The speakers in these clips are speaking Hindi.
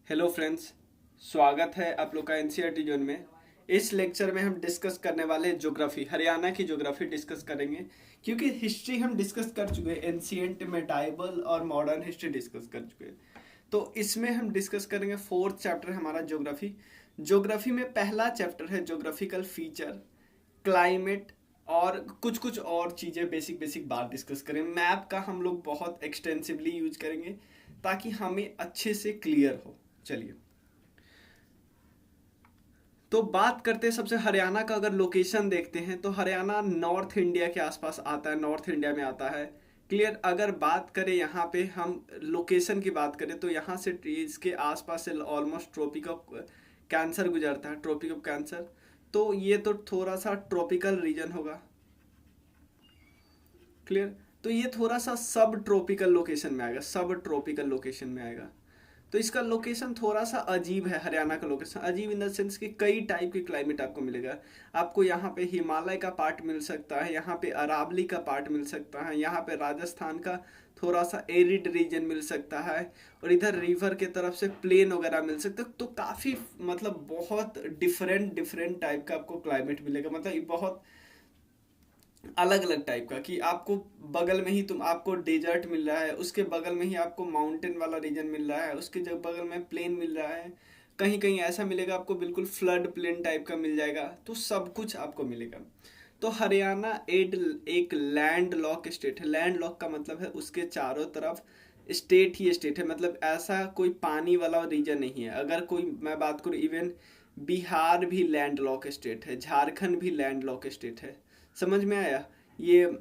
हेलो फ्रेंड्स, स्वागत है आप लोग का एनसीईआरटी जोन में। इस लेक्चर में हम डिस्कस करने वाले ज्योग्राफी, हरियाणा की ज्योग्राफी डिस्कस करेंगे। क्योंकि हिस्ट्री हम डिस्कस कर चुके हैं, एंशिएंट, मेडाइवल और मॉडर्न हिस्ट्री डिस्कस कर चुके हैं। तो इसमें हम डिस्कस करेंगे फोर्थ चैप्टर हमारा ज्योग्राफी। ज्योग्राफी में पहला चैप्टर है ज्योग्राफिकल फीचर, क्लाइमेट और कुछ कुछ और चीज़ें बेसिक बेसिक बात डिस्कस करें। मैप का हम लोग बहुत एक्सटेंसिवली यूज करेंगे ताकि हमें अच्छे से क्लियर हो। चलिए, तो बात करते हैं सबसे हरियाणा का। अगर लोकेशन देखते हैं तो हरियाणा नॉर्थ इंडिया के आसपास आता है, नॉर्थ इंडिया में आता है। क्लियर। अगर बात करें यहाँ पे हम लोकेशन की बात करें तो यहाँ से इसके आसपास से ऑलमोस्ट ट्रॉपिक ऑफ कैंसर गुजरता है, ट्रॉपिक ऑफ कैंसर। तो ये तो थोड़ा सा ट्रॉपिकल रीजन होगा। क्लियर। तो ये थोड़ा सा सब ट्रॉपिकल लोकेशन में आएगा, सब ट्रॉपिकल लोकेशन में आएगा। तो इसका लोकेशन थोड़ा सा अजीब है। हरियाणा का लोकेशन अजीब इन द सेंस कि कई टाइप के क्लाइमेट आपको मिलेगा। आपको यहाँ पे हिमालय का पार्ट मिल सकता है, यहाँ पे अरावली का पार्ट मिल सकता है, यहाँ पे राजस्थान का थोड़ा सा एरिड रीजन मिल सकता है, और इधर रिवर के तरफ से प्लेन वगैरह मिल सकता है। तो काफ़ी मतलब बहुत डिफरेंट डिफरेंट टाइप का आपको क्लाइमेट मिलेगा। मतलब ये बहुत अलग अलग टाइप का कि आपको बगल में ही तुम आपको डेजर्ट मिल रहा है, उसके बगल में ही आपको माउंटेन वाला रीजन मिल रहा है, उसके जब बगल में प्लेन मिल रहा है, कहीं कहीं ऐसा मिलेगा आपको बिल्कुल फ्लड प्लेन टाइप का मिल जाएगा। तो सब कुछ आपको मिलेगा। तो हरियाणा एक लैंड लॉक स्टेट है। लैंड लॉक का मतलब है उसके चारों तरफ स्टेट ही स्टेट है। मतलब ऐसा कोई पानी वाला रीजन नहीं है। अगर कोई मैं बात करूँ, इवन बिहार भी लैंड लॉक स्टेट है, झारखंड भी लैंड लॉक स्टेट है। समझ में आया? ये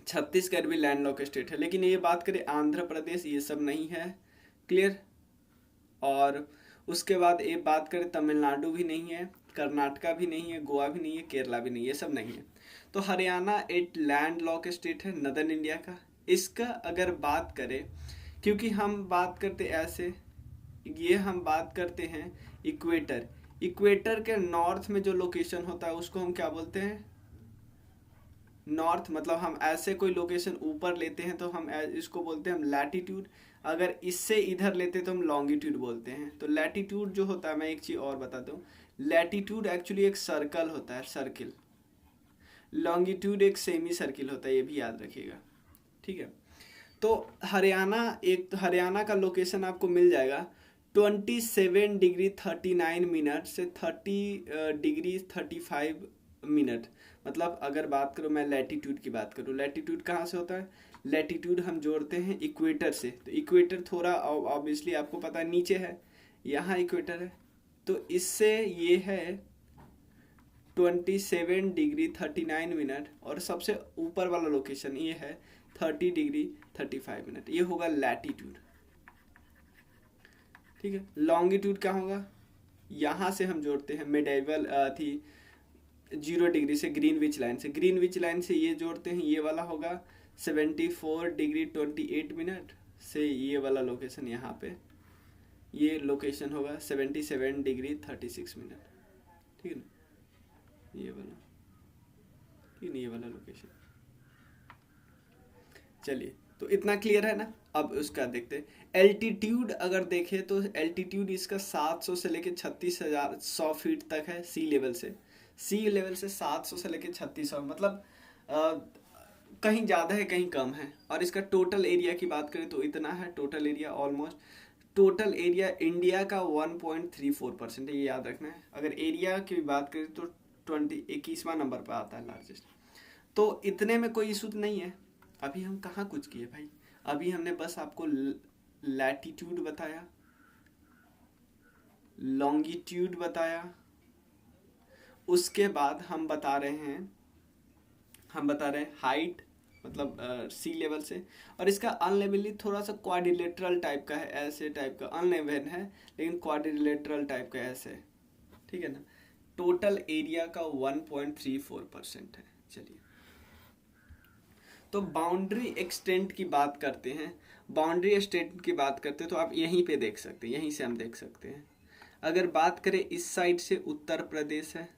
छत्तीसगढ़ भी लैंड लॉक स्टेट है। लेकिन ये बात करें आंध्र प्रदेश, ये सब नहीं है। क्लियर। और उसके बाद ये बात करें तमिलनाडु भी नहीं है, कर्नाटका भी नहीं है, गोवा भी नहीं है, केरला भी नहीं है, ये सब नहीं है। तो हरियाणा एक लैंड लॉक स्टेट है नदर्न इंडिया का। इसका अगर बात करें, क्योंकि हम बात करते ऐसे, ये हम बात करते हैं इक्वेटर। इक्वेटर के नॉर्थ में जो लोकेशन होता है उसको हम क्या बोलते हैं? नॉर्थ। मतलब हम ऐसे कोई लोकेशन ऊपर लेते हैं तो हम इसको बोलते हैं हम लैटिट्यूड। अगर इससे इधर लेते हैं तो हम लॉन्गिट्यूड बोलते हैं। तो लैटिट्यूड जो होता है, मैं एक चीज़ और बता दूं, लैटिट्यूड एक्चुअली एक सर्कल होता है, सर्किल। लॉन्गिट्यूड एक सेमी सर्किल होता है, ये भी याद रखिएगा। ठीक है। तो हरियाणा का लोकेशन आपको मिल जाएगा 27 डिग्री 39 मिनट से 30 डिग्री 35 मिनट। मतलब अगर बात करूँ, मैं लैटिट्यूड की बात करूँ, लैटिट्यूड कहाँ से होता है? लैटिट्यूड हम जोड़ते हैं इक्वेटर से। तो इक्वेटर थोड़ा ऑब्वियसली आपको पता है नीचे है, यहाँ इक्वेटर है। तो इससे ये है 27 डिग्री 39 मिनट, और सबसे ऊपर वाला लोकेशन ये है 30 डिग्री 35 मिनट। ये होगा लैटिट्यूड। ठीक है। लॉन्गिट्यूड क्या होगा? यहाँ से हम जोड़ते हैं मेडाइवल थी 0 डिग्री से, ग्रीनविच लाइन से ये जोड़ते हैं। ये वाला होगा 74 डिग्री 28 मिनट से, ये वाला लोकेशन यहाँ पे, ये लोकेशन होगा 77 डिग्री 36 मिनट। ठीक है ना? ये वाला, ठीक है, ये वाला लोकेशन। चलिए, तो इतना क्लियर है ना? अब उसका देखते हैं एल्टीट्यूड। अगर देखें तो एल्टीट्यूड इसका 700 से लेके 36,100 फीट तक है सी लेवल से। सी लेवल से 700 से लेके 3600, मतलब अ, कहीं ज़्यादा है कहीं कम है। और इसका टोटल एरिया की बात करें तो इतना है total area, almost total area India का 1.34% है, ये याद रखना है। अगर एरिया की बात करें तो 21वां नंबर पर आता है लार्जेस्ट। तो इतने में कोई इशू नहीं है। अभी हम कहाँ कुछ किए भाई, अभी हमने बस आपको लैटिट्यूड बताया, लॉन्गिट्यूड बताया, उसके बाद हम बता रहे हैं हाइट, मतलब सी लेवल से। और इसका अनलेवली थोड़ा सा क्वाड्रिलेटरल टाइप का है, ऐसे टाइप का अनलेवल है, लेकिन क्वाड्रिलेटरल टाइप का ऐसे। ठीक है ना? टोटल एरिया का 1.34% है। चलिए, तो बाउंड्री एक्सटेंट की बात करते हैं। बाउंड्री एक्सटेंट की बात करते हैं तो आप यहीं पे देख सकते हैं, यहीं से हम देख सकते हैं। अगर बात करें इस साइड से उत्तर प्रदेश है,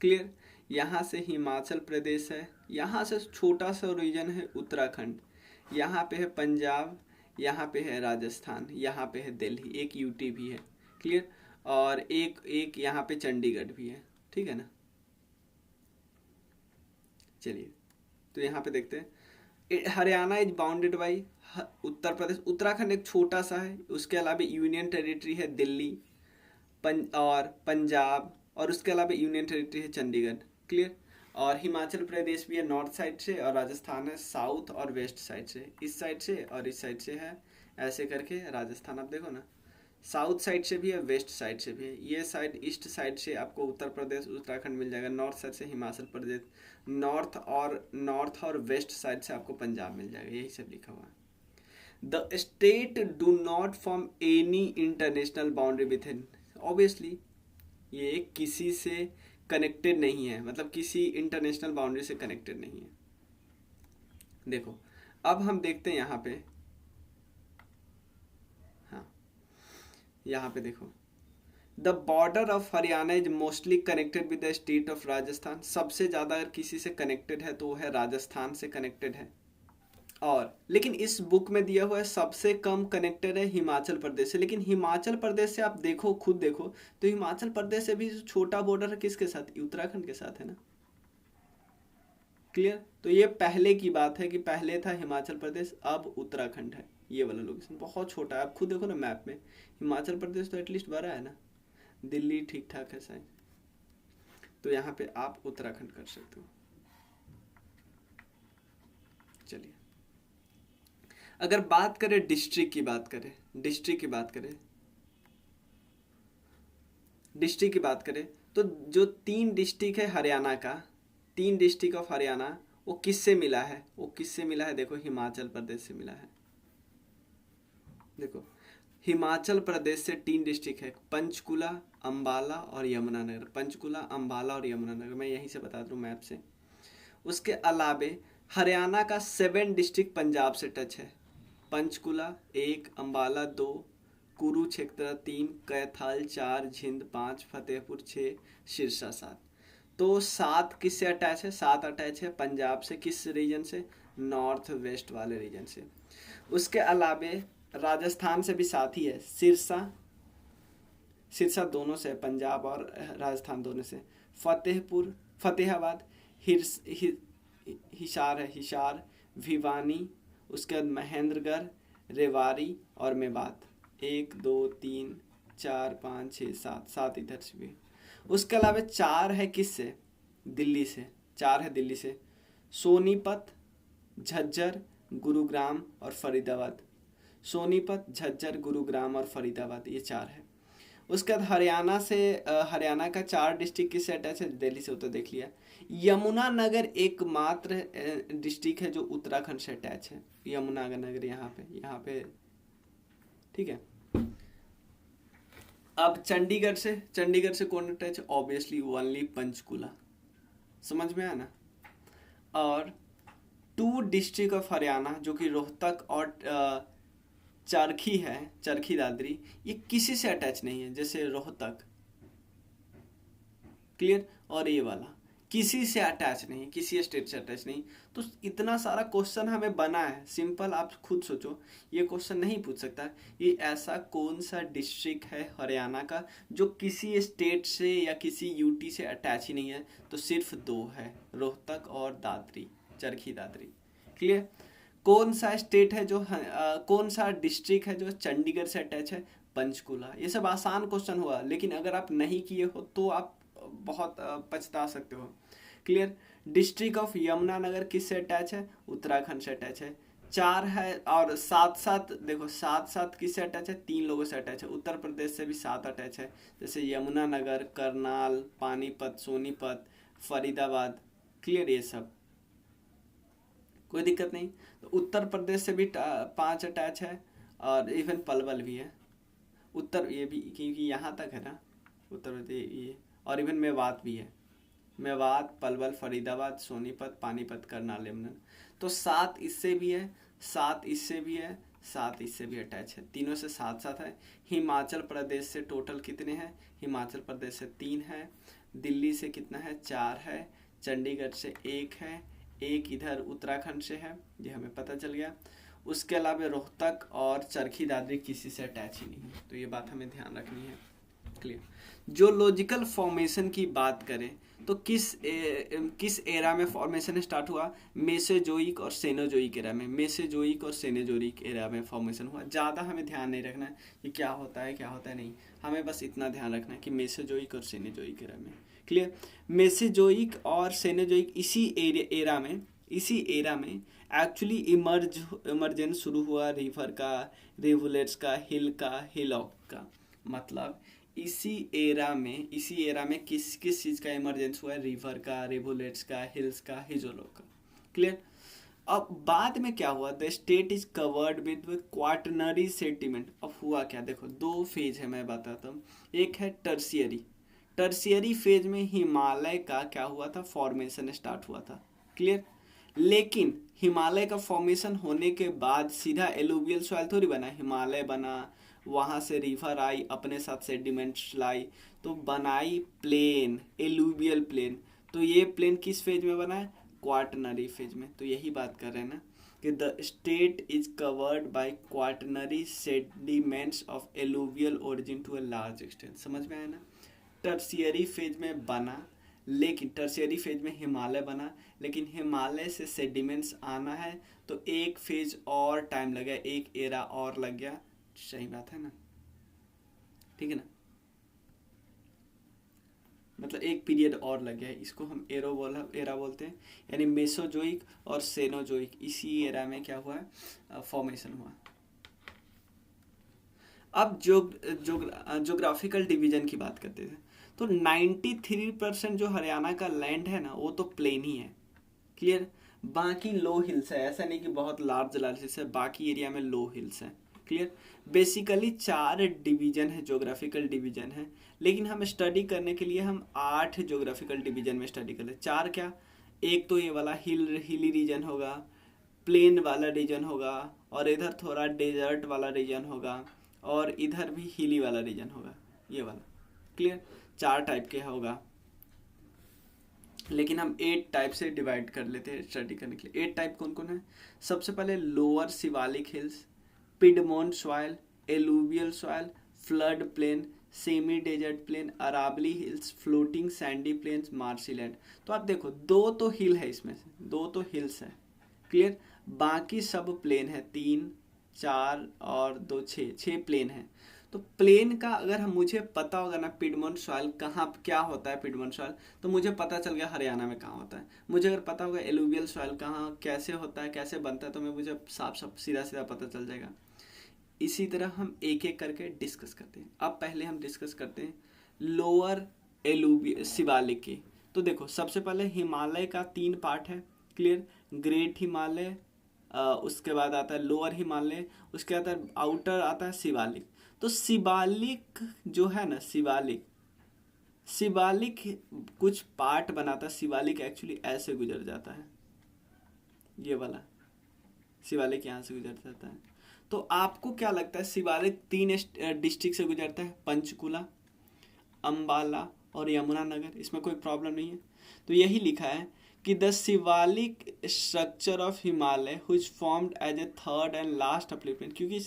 क्लियर। यहाँ से हिमाचल प्रदेश है, यहाँ से छोटा सा रीजन है उत्तराखंड, यहाँ पे है पंजाब, यहाँ पे है राजस्थान, यहाँ पे है दिल्ली, एक यूटी भी है। क्लियर। और एक एक यहाँ पे चंडीगढ़ भी है। ठीक है ना। चलिए, तो यहाँ पे देखते हैं, Haryana is bounded by Uttar Pradesh, Uttarakhand एक छोटा सा है, उसके अलावा यूनियन टेरिटरी है दिल्ली, और पंजाब, और उसके अलावा यूनियन टेरिटरी है चंडीगढ़। क्लियर। और हिमाचल प्रदेश भी है नॉर्थ साइड से, और राजस्थान है साउथ और वेस्ट साइड से, इस साइड से और इस साइड से है, ऐसे करके राजस्थान। आप देखो ना, साउथ साइड से भी है, वेस्ट साइड से भी है, ये साइड ईस्ट साइड से आपको उत्तर प्रदेश उत्तराखंड मिल जाएगा, नॉर्थ साइड से हिमाचल प्रदेश, नॉर्थ और वेस्ट साइड से आपको पंजाब मिल जाएगा, यही सब लिखा हुआ है। The state do not form any international boundary with in, obviously ये किसी से कनेक्टेड नहीं है, मतलब किसी इंटरनेशनल बाउंड्री से कनेक्टेड नहीं है। देखो, अब हम देखते हैं यहाँ पे, हाँ यहाँ पे देखो, the border of Haryana is mostly connected with the state of Rajasthan, सबसे ज़्यादा अगर किसी से कनेक्टेड है तो वो है राजस्थान से कनेक्टेड है। और लेकिन इस बुक में दिया हुआ है सबसे कम कनेक्टेड है हिमाचल प्रदेश से, लेकिन हिमाचल प्रदेश से आप देखो, खुद देखो, तो हिमाचल प्रदेश से भी छोटा बॉर्डर है किसके साथ, उत्तराखंड के साथ है ना। क्लियर। तो ये पहले की बात है कि पहले था हिमाचल प्रदेश, अब उत्तराखंड है, ये वाला लोकेशन बहुत छोटा है। आप खुद देखो ना मैप में, हिमाचल प्रदेश तो एटलीस्ट बड़ा है ना, दिल्ली ठीक ठाक है शायद, तो यहाँ पे आप उत्तराखंड कर सकते हो। चलिए, अगर बात करें डिस्ट्रिक्ट की बात करें, डिस्ट्रिक्ट की बात करें, तो जो 3 डिस्ट्रिक्ट है हरियाणा का, 3 डिस्ट्रिक्ट ऑफ हरियाणा, वो किससे मिला है, देखो हिमाचल प्रदेश से मिला है। देखो, हिमाचल प्रदेश से 3 डिस्ट्रिक्ट है, पंचकुला, अंबाला और यमुनानगर, पंचकुला, अंबाला और यमुनानगर, मैं यहीं से बता दूं मैप से। उसके अलावे हरियाणा का 7 डिस्ट्रिक्ट पंजाब से टच है, पंचकुला 1, अंबाला 2, कुरुक्षेत्र 3, कैथल 4, झिंद 5, फतेहपुर 6, सिरसा 7। तो 7 किससे अटैच है, 7 अटैच है पंजाब से, किस रीजन से, नॉर्थ वेस्ट वाले रीजन से। उसके अलावे राजस्थान से भी साथ ही है, सिरसा दोनों से, पंजाब और राजस्थान दोनों से, फतेहाबाद, हिसार है, हिसार, भिवानी, उसके बाद महेंद्रगढ़, रेवाड़ी और मेवात, 1 2 3 4 5 6 7, 7 इधर से भी। उसके अलावा 4 है किससे, दिल्ली से, 4 है दिल्ली से, सोनीपत, झज्जर, गुरुग्राम और फरीदाबाद, सोनीपत, झज्जर, गुरुग्राम और फरीदाबाद, ये 4 है। उसके बाद हरियाणा से, हरियाणा का 4 डिस्ट्रिक्ट किससे अटैच है, दिल्ली से, वो तो देख लिया। यमुनानगर एकमात्र डिस्ट्रिक्ट है जो उत्तराखंड से अटैच है, यमुनानगर यहाँ पे। ठीक है। अब चंडीगढ़ से कौन अटैच है, ऑब्वियसली ओनली पंचकुला, समझ में आया ना। और 2 डिस्ट्रिक्ट ऑफ हरियाणा जो कि रोहतक और चरखी है, चरखी दादरी, ये किसी से अटैच नहीं है, जैसे रोहतक। क्लियर। और ये वाला किसी से अटैच नहीं, किसी स्टेट से अटैच नहीं। तो इतना सारा क्वेश्चन हमें बना है, सिंपल आप खुद सोचो, ये क्वेश्चन नहीं पूछ सकता ये ऐसा कौन सा डिस्ट्रिक्ट है हरियाणा का जो किसी स्टेट से या किसी यूटी से अटैच ही नहीं है, तो सिर्फ 2 है, रोहतक और दादरी, चरखी दादरी। क्लियर। कौन सा स्टेट है जो कौन सा डिस्ट्रिक्ट है जो चंडीगढ़ से अटैच है, पंचकुला। ये सब आसान क्वेश्चन हुआ, लेकिन अगर आप नहीं किए हो तो आप बहुत पछता सकते हो। क्लियर। डिस्ट्रिक्ट ऑफ यमुनानगर किससे अटैच है, उत्तराखंड से अटैच है, 4 है। और 7 देखो, 7 किससे अटैच है, 3 लोगों से अटैच है, उत्तर प्रदेश से भी 7 अटैच है, जैसे यमुनानगर, करनाल, पानीपत, सोनीपत, फरीदाबाद। क्लियर। ये सब कोई दिक्कत नहीं। तो उत्तर प्रदेश से भी 5 अटैच है, और इवन पलवल भी है उत्तर, ये भी क्योंकि यहाँ तक है ना उत्तर प्रदेश ये, और इवन मेवात भी है, मेवात, पलवल, फरीदाबाद, सोनीपत, पानीपत, करनाल, यमुना। तो 7 इससे भी है, 7 इससे भी है, 7 इससे भी अटैच है, तीनों से 7 है। हिमाचल प्रदेश से टोटल कितने हैं, हिमाचल प्रदेश से 3 है, दिल्ली से कितना है, 4 है, चंडीगढ़ से 1 है, 1 इधर उत्तराखंड से है, ये हमें पता चल गया। उसके अलावा रोहतक और चरखी दादरी किसी से अटैच ही नहीं है, तो ये बात हमें ध्यान रखनी है। क्लियर। जियोलॉजिकल फॉर्मेशन की बात करें तो किस एरा में फॉर्मेशन स्टार्ट हुआ? मेसोजोइक और सेनोजोइक एरा में, मेसोजोइक और सेनोजोइक एरा में फॉर्मेशन हुआ। ज़्यादा हमें ध्यान नहीं रखना है कि क्या होता है नहीं, हमें बस इतना ध्यान रखना है कि मेसोजोइक और सेनोजोइक एरा में। क्लियर। मेसोजोइक और सेनोजोइक इसी एरा में एक्चुअली इमर्जेंस शुरू हुआ रिवर का, रिवुलेट्स का, हिलॉक का। मतलब इसी एरा में किस किस चीज़ का इमरजेंस हुआ है? रिवर का, रिवुलेट्स का, हिल्स का, हिजोलो का। क्लियर। अब बाद में क्या हुआ? The state is covered with quaternary sediment. अब हुआ क्या? देखो, दो फेज है, मैं बताता हूँ। एक है टर्शियरी फेज में हिमालय का क्या हुआ था? फॉर्मेशन स्टार्ट हुआ था। क्लियर। लेकिन हिमालय का फॉर्मेशन होने के बाद सीधा एलुवियल सॉइल थोड़ी बना, हिमालय बना, वहाँ से रिवर आई, अपने साथ सेडिमेंट्स लाई, तो बनाई प्लेन, एलुवियल प्लेन। तो ये प्लेन किस फेज में बना है? क्वाटरनरी फेज में। तो यही बात कर रहे हैं ना कि the state is covered by quaternary sediments of alluvial origin to a large extent. समझ में आया ना? टर्शियरी फेज में बना, लेकिन टर्शियरी फेज में हिमालय बना, लेकिन हिमालय से सेडिमेंट्स आना है तो एक फेज और टाइम लगा, एक एरा और लग गया। सही बात है ना? ठीक है ना? मतलब एक पीरियड और लग गया है, इसको हम एरा बोलते हैं। यानी मेसोजोइक और सेनोजोइक इसी एरा में क्या हुआ है? फॉर्मेशन हुआ। अब जोग्राफिकल डिवीजन की बात करते थे तो 93% जो हरियाणा का लैंड है ना वो तो प्लेन ही है। क्लियर। बाकी लो हिल्स है, ऐसा नहीं कि बहुत लार्ज हिल्स है, बाकी एरिया में लो हिल्स है। क्लियर। बेसिकली 4 डिवीजन है, जोग्राफिकल डिवीजन है, लेकिन हम स्टडी करने के लिए हम 8 जोग्राफिकल डिवीजन में स्टडी कर ले। 4 क्या? एक तो ये वाला हिली रीजन होगा, प्लेन वाला रीजन होगा, और इधर थोड़ा डेजर्ट वाला रीजन होगा, और इधर भी हिली वाला रीजन होगा, ये वाला। क्लियर। 4 टाइप के होगा, लेकिन हम 8 टाइप से डिवाइड कर लेते हैं स्टडी करने के लिए। 8 टाइप कौन कौन है? सबसे पहले lower Siwalik hills, piedmont soil, alluvial soil, flood plain, semi desert plain, Aravalli hills, floating sandy plains, marshy land. तो आप देखो, 2 तो हिल है, इसमें से 2 तो हिल्स है। क्लियर। बाकी सब प्लेन है, 3, 4 और 2, 6 प्लेन है। तो प्लेन का अगर मुझे पता होगा ना पिडमोंट सॉइल कहाँ क्या होता है, पिडमोंट सॉइल, तो मुझे पता चल गया हरियाणा में कहाँ होता है। मुझे अगर पता होगा एलुवियल सॉइल कहाँ कैसे होता है, कैसे बनता है, तो मुझे साफ सीधा पता चल जाएगा। इसी तरह हम एक एक करके डिस्कस करते हैं। अब पहले हम डिस्कस करते हैं लोअर एलुवियल शिवालिक की। तो देखो, सबसे पहले हिमालय का 3 पार्ट है। क्लियर। ग्रेट हिमालय, उसके बाद आता है लोअर हिमालय, उसके बाद आउटर आता है शिवालिक। तो शिवालिक जो है ना, शिवालिक कुछ पार्ट बनाता है। शिवालिक एक्चुअली ऐसे गुजर जाता है, ये वाला शिवालिक यहाँ से गुजर जाता है। तो आपको क्या लगता है? शिवालिक 3 डिस्ट्रिक्ट से गुजरता है, पंचकुला, अंबाला और यमुनानगर। इसमें कोई प्रॉब्लम नहीं है। तो यही लिखा है कि the Shivalik structure of Himalaya which formed as a third and last upliftment. क्योंकि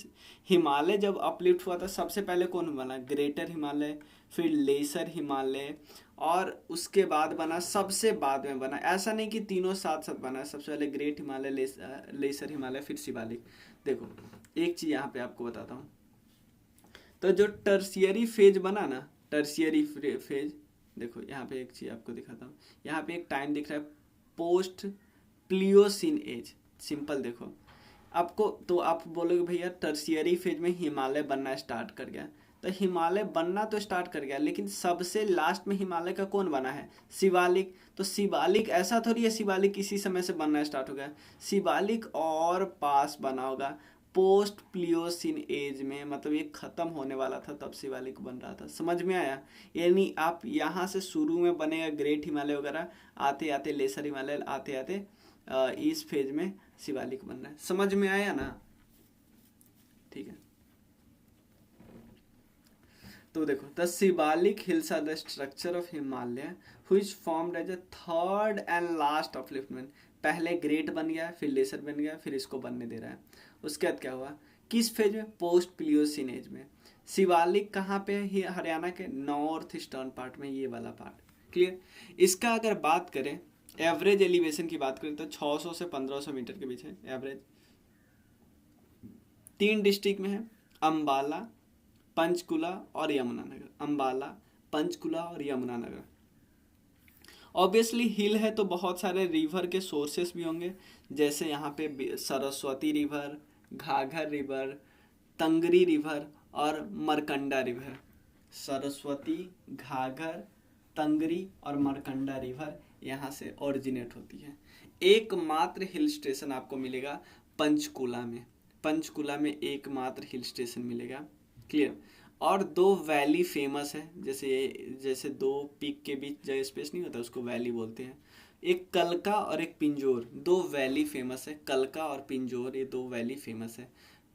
हिमालय जब अपलिफ्ट हुआ था, सबसे पहले कौन बना? ग्रेटर हिमालय, फिर लेसर हिमालय, और उसके बाद बना, सबसे बाद में बना। ऐसा नहीं कि तीनों साथ साथ बना, सबसे पहले ग्रेट हिमालय, लेसर हिमालय, फिर शिवालिक। देखो, एक चीज़ यहाँ पे आपको बताता हूँ। तो जो टर्शियरी फेज बना ना, टर्शियरी फेज, देखो यहाँ पे एक चीज़ आपको दिखाता हूँ। यहाँ पे एक टाइम दिख रहा है, पोस्ट प्लियोसिन एज। सिंपल देखो आपको, तो आप बोलोगे भैया टर्शियरी फेज में हिमालय बनना स्टार्ट कर गया। तो हिमालय बनना तो स्टार्ट कर गया, लेकिन सबसे लास्ट में हिमालय का कौन बना है? शिवालिक। तो शिवालिक ऐसा थोड़ी है शिवालिक इसी समय से बनना स्टार्ट हो गया, शिवालिक और पास बना होगा पोस्ट प्लियोसिन एज में, मतलब ये खत्म होने वाला था तब शिवालिक बन रहा था। समझ में आया? यानी आप यहाँ से शुरू में बनेगा ग्रेट हिमालय वगैरह, आते आते लेसर हिमालय, आते आते इस फेज में शिवालिक बन रहा है। समझ में आया ना? ठीक है। तो देखो, the Shivalik hills are the structure of Himalaya which formed as a third and last upliftment. पहले ग्रेट बन गया, फिर लेसर बन गया, फिर इसको बनने दे रहा है। उसके बाद क्या हुआ, किस फेज में, पोस्ट प्लियोसिन एज में। शिवालिक कहाँ पे है, हरियाणा के नॉर्थ ईस्टर्न पार्ट में, ये वाला पार्ट। क्लियर। इसका अगर बात करें एवरेज एलिवेशन की बात करें तो 600 से 1500 मीटर के बीच है एवरेज। 3 डिस्ट्रिक्ट में है, अंबाला, पंचकुला और यमुनानगर। अंबाला, पंचकुला और यमुनानगर। ऑब्वियसली हिल है तो बहुत सारे रिवर के सोर्सेस भी होंगे, जैसे यहाँ पे सरस्वती रिवर, घाघर रिवर, तंगरी रिवर और मरकंडा रिवर। सरस्वती, घाघर, तंगरी और मरकंडा रिवर यहाँ से ओरिजिनेट होती है। एकमात्र हिल स्टेशन आपको मिलेगा पंचकुला में। पंचकुला में एकमात्र हिल स्टेशन मिलेगा। क्लियर। और 2 वैली फेमस है, जैसे 2 पीक के बीच जगह स्पेस नहीं होता उसको वैली बोलते हैं। एक कलका और एक पिंजोर, 2 वैली फेमस है। कलका और पिंजोर, ये 2 वैली फेमस है।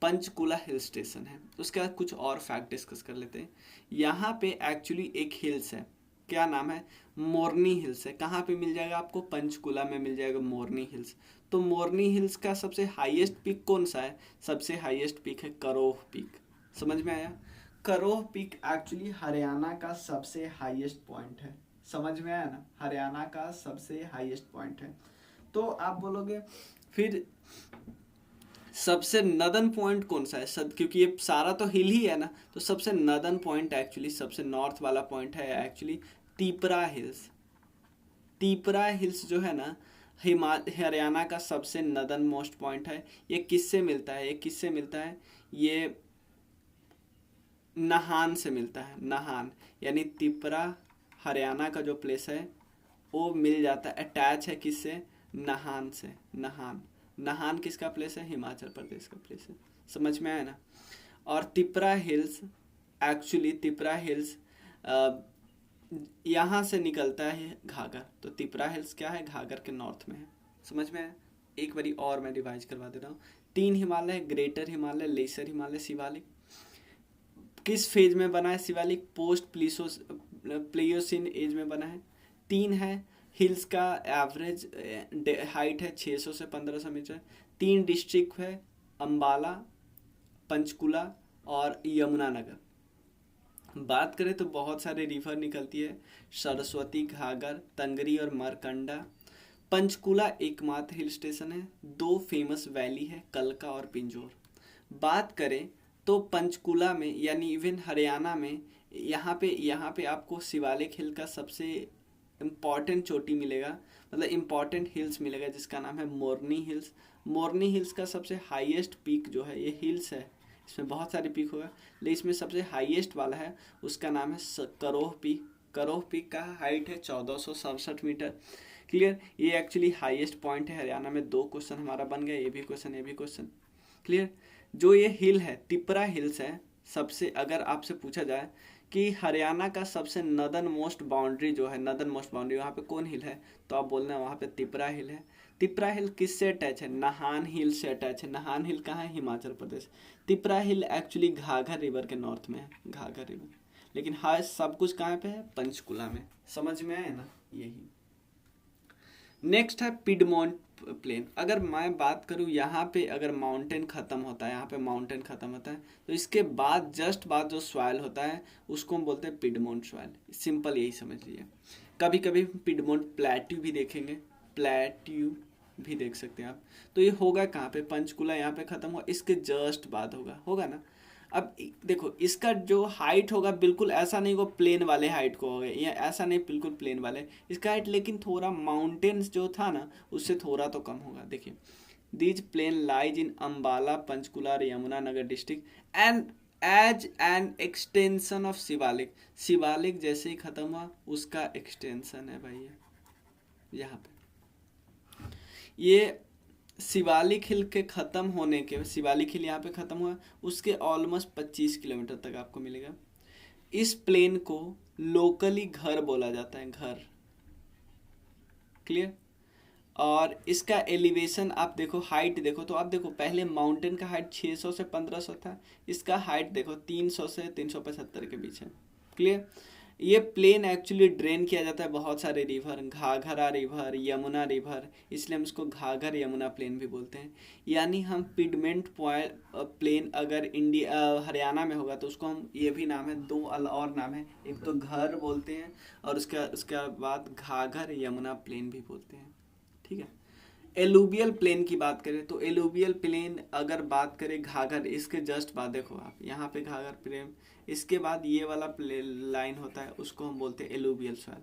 पंचकुला हिल स्टेशन है। उसके बाद कुछ और फैक्ट डिस्कस कर लेते हैं। यहाँ पे एक्चुअली एक हिल्स है, क्या नाम है, मोरनी हिल्स है। कहाँ पे मिल जाएगा आपको, पंचकुला में मिल जाएगा मोरनी हिल्स। तो मोरनी हिल्स का सबसे हाईएस्ट पीक कौन सा है, सबसे हाईएस्ट पीक है करोह पीक। समझ में आया। करोह पीक एक्चुअली हरियाणा का सबसे हाईएस्ट पॉइंट है। समझ में आया ना, हरियाणा का सबसे हाईएस्ट पॉइंट है। तो आप बोलोगे फिर सबसे नदन पॉइंट कौन सा है, क्योंकि ये सारा तो हिल ही है ना, तो सबसे नदन पॉइंट एक्चुअली, सबसे नॉर्थ वाला पॉइंट है actually Tipra hills. Tipra hills जो है ना, हरियाणा का सबसे नदन मोस्ट पॉइंट है। ये किससे मिलता है, ये नाहन से मिलता है। नाहन यानी तिपरा हरियाणा का जो प्लेस है वो मिल जाता है, अटैच है किससे, नाहन से। नाहन किसका प्लेस है, हिमाचल प्रदेश का प्लेस है। समझ में आया ना। और तिपरा हिल्स यहाँ से निकलता है घाघर। तो तिपरा हिल्स क्या है, घाघर के नॉर्थ में है। समझ में आया। एक बारी और मैं रिवाइज करवा दे रहा हूँ। 3 हिमालय, ग्रेटर हिमालय, लेसर हिमालय, शिवालिक। किस फेज में बना है शिवालिक, पोस्ट प्लियोसिन एज में बना है। 3 है, हिल्स का एवरेज हाइट है 600 से 1500 मीटर। 3 डिस्ट्रिक्ट है, अंबाला, पंचकुला और यमुनानगर। बात करें तो बहुत सारे रिवर निकलती है, सरस्वती, घाघर, तंगरी और मरकंडा। पंचकुला एकमात्र हिल स्टेशन है। 2 फेमस वैली है, कलका और पिंजोर। बात करें तो पंचकुला में यानी इवन हरियाणा में यहाँ पे आपको शिवालिक हिल का सबसे इम्पॉर्टेंट चोटी मिलेगा, मतलब इम्पॉर्टेंट हिल्स मिलेगा, जिसका नाम है मोरनी हिल्स। मोरनी हिल्स का सबसे हाईएस्ट पीक जो है, ये हिल्स है, इसमें बहुत सारे पीक होगा, लेकिन इसमें सबसे हाईएस्ट वाला है, उसका नाम है करोह पीक। करोह पीक का हाइट है 1467 मीटर। क्लियर। ये एक्चुअली हाईएस्ट पॉइंट है हरियाणा में। 2 क्वेश्चन हमारा बन गया, ये भी क्वेश्चन। क्लियर। जो ये हिल है, तिपरा हिल्स है, सबसे अगर आपसे पूछा जाए कि हरियाणा का सबसे नदन मोस्ट बाउंड्री जो है, नदन मोस्ट बाउंड्री वहाँ पे कौन हिल है, तो आप बोलना वहाँ पे तिपरा हिल है। तिपरा हिल किससे अटैच है, नाहन हिल से अटैच है। नाहन हिल कहाँ है, हिमाचल प्रदेश। तिपरा हिल एक्चुअली घाघर रिवर के नॉर्थ में है, घाघर रिवर। लेकिन हाँ, सब कुछ कहाँ पे है, पंचकुला में। समझ में आए ना, यही। नेक्स्ट है पिडमोंट प्लेन। अगर मैं बात करूँ यहाँ पे, अगर माउंटेन खत्म होता है, यहाँ पे माउंटेन खत्म होता है, तो इसके बाद जस्ट बाद जो सॉइल होता है उसको हम बोलते हैं पिडमोंट सॉइल। सिंपल यही समझ लीजिए। कभी कभी पिडमोंट प्लेट्यू भी देखेंगे, प्लेट्यू भी देख सकते हैं आप। तो ये होगा कहाँ पे, पंचकुला यहाँ पे खत्म हुआ, इसके जस्ट बाद होगा ना। अब देखो इसका जो हाइट होगा बिल्कुल ऐसा नहीं होगा प्लेन वाले हाइट को होगा, या ऐसा नहीं बिल्कुल प्लेन वाले इसका हाइट, लेकिन थोड़ा माउंटेन्स जो था ना उससे थोड़ा तो कम होगा। देखिए, this plain lies in Ambala, Panchkula और Yamunanagar district and as an extension of Shivalik. Shivalik जैसे ही खत्म हुआ उसका एक्सटेंशन है भाई यहाँ पे। ये शिवालिक हिल के ख़त्म होने के, शिवालिक हिल यहाँ पे ख़त्म हुआ, उसके ऑलमोस्ट 25 किलोमीटर तक आपको मिलेगा। इस प्लेन को लोकली घर बोला जाता है, घर। क्लियर। और इसका एलिवेशन आप देखो, हाइट देखो, तो आप देखो पहले माउंटेन का हाइट 600 से 1500 था, इसका हाइट देखो 300 से 375 के बीच है। क्लियर। ये प्लेन एक्चुअली ड्रेन किया जाता है बहुत सारे river, Ghaghara river, Yamuna river, इसलिए हम इसको घाघर यमुना प्लेन भी बोलते हैं। यानी हम पिगमेंट प्लेन अगर इंडिया हरियाणा में होगा तो उसको हम, ये भी नाम है, दो और नाम है, एक तो घर बोलते हैं और उसके बाद घाघर यमुना प्लेन भी बोलते हैं। ठीक है। एलुवियल प्लेन की बात करें तो एलुवियल प्लेन अगर बात करें घाघर, इसके जस्ट बाद देखो आप यहाँ पे घाघर प्लेन, इसके बाद ये वाला लाइन होता है, उसको हम बोलते हैं alluvial soil.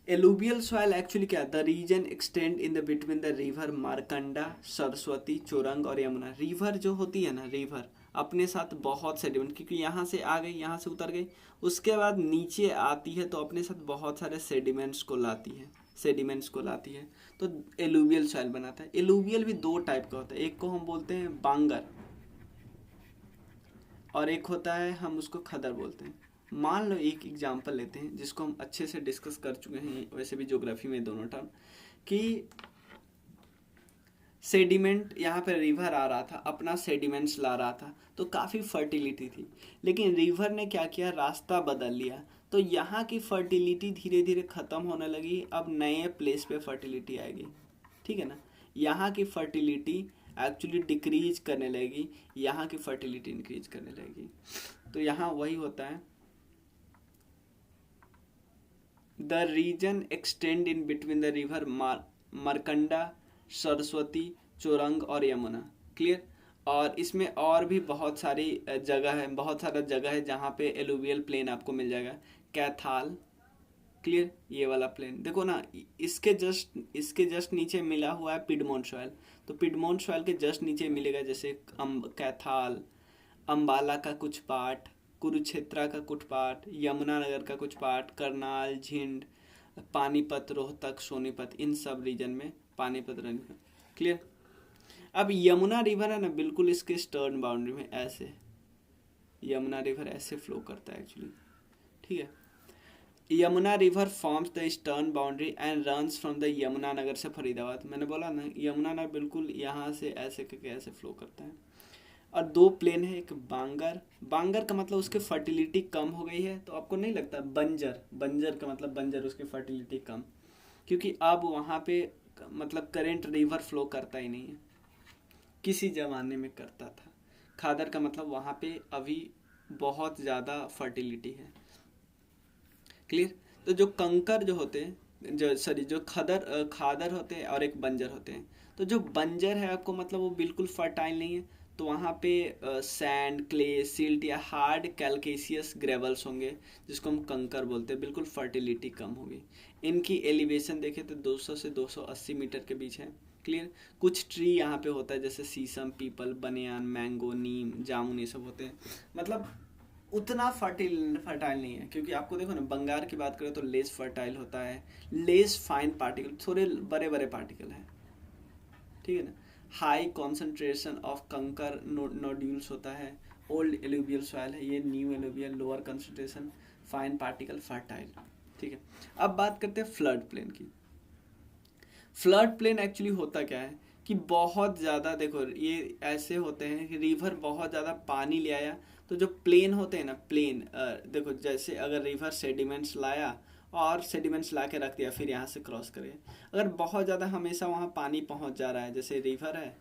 Alluvial soil actually क्या, the region extend in the between the river Markanda, Saraswati, Chautang और यमुना। रिवर जो होती है ना, रिवर अपने साथ बहुत सेडिमेंट, क्योंकि यहाँ से आ गई, यहाँ से उतर गई, उसके बाद नीचे आती है तो अपने साथ बहुत सारे सेडिमेंट्स को लाती है, तो एलुवियल सॉइल बनाता है। एलुवियल भी दो टाइप का होता है, एक को हम बोलते हैं बांगर और एक होता है हम उसको खदर बोलते हैं। मान लो एक एग्जांपल लेते हैं जिसको हम अच्छे से डिस्कस कर चुके हैं वैसे भी ज्योग्राफी में दोनों टर्म, कि सेडिमेंट, यहाँ पर रिवर आ रहा था, अपना सेडिमेंट्स ला रहा था, तो काफ़ी फर्टिलिटी थी, लेकिन रिवर ने क्या किया, रास्ता बदल लिया, तो यहाँ की फर्टिलिटी धीरे धीरे ख़त्म होने लगी, अब नए प्लेस पे फर्टिलिटी आएगी। ठीक है ना, यहाँ की फर्टिलिटी एक्चुअली डिक्रीज करने लगेगी, यहाँ की फर्टिलिटी इंक्रीज करने लगेगी। तो यहाँ वही होता है, the region extend in between the river Markanda, Saraswati, Chautang और यमुना। क्लियर। और इसमें और भी बहुत सारी जगह है, बहुत सारा जगह है जहाँ पे एलुवियल प्लेन आपको मिल जाएगा। कैथाल, क्लियर, ये वाला प्लेन देखो ना, इसके जस्ट नीचे मिला हुआ है पिडमोंट सॉइल, तो पिडमोंट सॉइल के जस्ट नीचे मिलेगा जैसे कैथाल, अम्बाला का कुछ पार्ट, कुरुक्षेत्रा का कुछ पार्ट, यमुनानगर का कुछ पार्ट, करनाल, झिंड, पानीपत, रोहतक, सोनीपत, इन सब रीजन में पानीपत रन। क्लियर। अब यमुना रिवर है ना, बिल्कुल इसके स्टर्न बाउंड्री में ऐसे यमुना रिवर ऐसे फ्लो करता है एक्चुअली। ठीक है। Yamuna river forms the eastern boundary and runs from the Yamunanagar से फरीदाबाद। मैंने बोला ना, यमुनानगर बिल्कुल यहाँ से ऐसे करके ऐसे फ्लो करता है। और दो प्लेन है, एक बांगर का मतलब उसकी फर्टिलिटी कम हो गई है, तो आपको नहीं लगता बंजर का मतलब बंजर, उसकी फर्टिलिटी कम, क्योंकि अब वहाँ पे मतलब करेंट रिवर फ्लो करता ही नहीं है, किसी जमाने में करता था। खादर का मतलब वहाँ पे अभी बहुत ज़्यादा फर्टिलिटी है। क्लियर। तो जो कंकर जो होते हैं, जो खादर होते हैं और एक बंजर होते हैं, तो जो बंजर है आपको मतलब वो बिल्कुल फर्टाइल नहीं है, तो वहाँ पे सैंड, क्ले, सिल्ट या हार्ड कैल्केशियस ग्रेवल्स होंगे, जिसको हम कंकर बोलते हैं, बिल्कुल फर्टिलिटी कम होगी। इनकी एलिवेशन देखें तो 200 से 280 मीटर के बीच है। क्लियर। कुछ ट्री यहाँ पे होता है जैसे शीशम, पीपल, बनियान, मैंगो, नीम, जामुन, ये सब होते हैं, मतलब उतना फर्टाइल नहीं है, क्योंकि आपको देखो ना, बंगाल की बात करें तो लेस फर्टाइल होता है, लेस फाइन पार्टिकल, थोड़े बड़े बड़े पार्टिकल हैं। ठीक है ना। हाई कॉन्सेंट्रेशन ऑफ कंकर नोड्यूल्स होता है। ओल्ड एलुवियल सॉइल है ये, new alluvial, lower concentration, fine particle, fertile. ठीक है। अब बात करते हैं फ्लड प्लेन की। फ्लड प्लेन एक्चुअली होता क्या है कि बहुत ज़्यादा, देखो ये ऐसे होते हैं कि रिवर बहुत ज़्यादा पानी ले आया, तो जो प्लेन होते हैं ना, प्लेन देखो जैसे अगर रिवर सेडिमेंट्स लाया और सेडिमेंट्स ला के रख दिया, फिर यहाँ से क्रॉस करिए, अगर बहुत ज़्यादा हमेशा वहाँ पानी पहुँच जा रहा है, जैसे रिवर है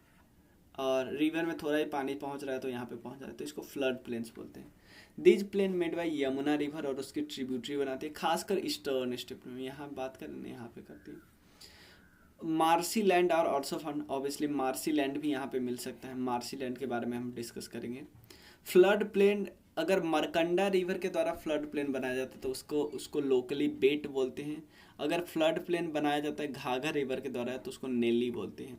और रिवर में थोड़ा ही पानी पहुँच रहा है तो यहाँ पे पहुँच रहा है, तो इसको फ्लड प्लेन्स बोलते हैं। These plain made by Yamuna river और उसकी ट्रिब्यूटरी बनाती है, खासकर ईस्टर्न स्टेप में। यहाँ बात करें यहाँ पे करती है। मार्सी लैंड और also found, obviously marshy land भी यहाँ पे मिल सकता है, मार्सी लैंड के बारे में हम डिस्कस करेंगे। फ्लड प्लेन, अगर मरकंडा रिवर के द्वारा फ्लड प्लेन बनाया जाता है तो उसको लोकली बेट बोलते हैं। अगर फ्लड प्लेन बनाया जाता है घाघर रिवर के द्वारा तो उसको नेली बोलते हैं।